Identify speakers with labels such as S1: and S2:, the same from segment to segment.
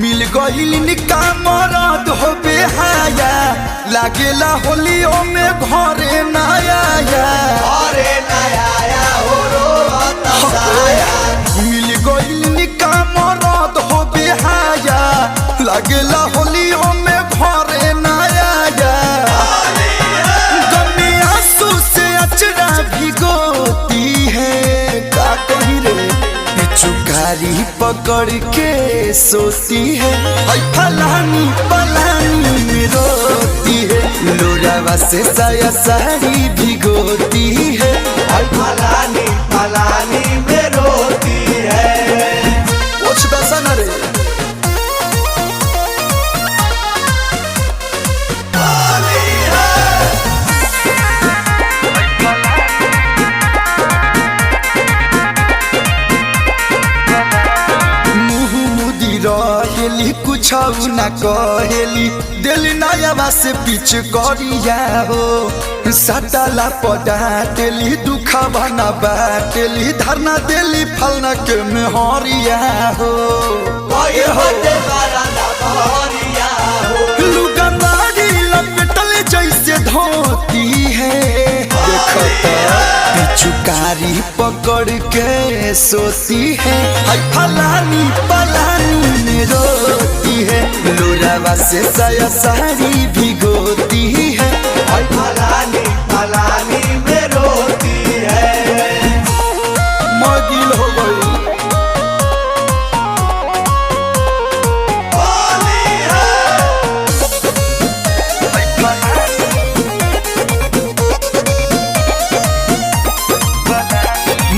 S1: मिल गईल निका मरद हो बेहाया लागेला होलियो में घरे नया मिल गईल निका मरद हो बेहाया लागेला होलियो में घरे नया गमी आंसू से अचरा भिगोती है का कही रे चुकारी पकड़ के सोती है फलानी पलानी में रोती है लोरावा से साया साड़ी भिगोती है
S2: फलानी फलानी में रोती है।
S1: कुछ दसा न रे रहेली कुछ न कहेली दिल नया से पीछ करिया हो सटला पडाटेली दुख बना बाटेली धरना देली फलना के मेहरिया हो लुगा बाड़ी लपेटल जैसे धोती है चुकारी पकड़ के सोती है फलानी पलानी में रोती है लोरावा से साया साड़ी भिगोती है
S2: फलानी फलानी में रोती है।
S1: मगिल हो गई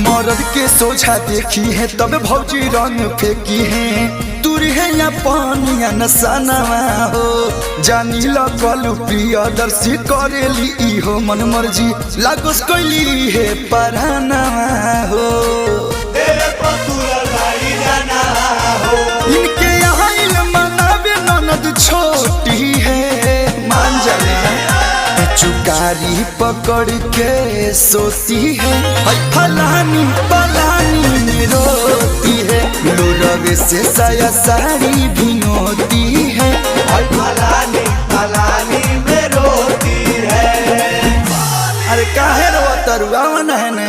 S1: मर्द के सोझा देखी है तब भौजी रंग फेंकी है तुरी है या पानिया नसानवा हो जानी लगलू प्रियदर्शी करेली इहो मन मर्जी लागोस कैली है परानवा हो इनके यहाँ मनावे ननद छोटी है मान जाना चुकारी पकड़ के सोती है फलानी पलानी में रोती है लोरवे से साया साड़ी भिगोती है
S2: फलानी फलानी में रोती है।
S1: अरे काहे रो तरुआ है ना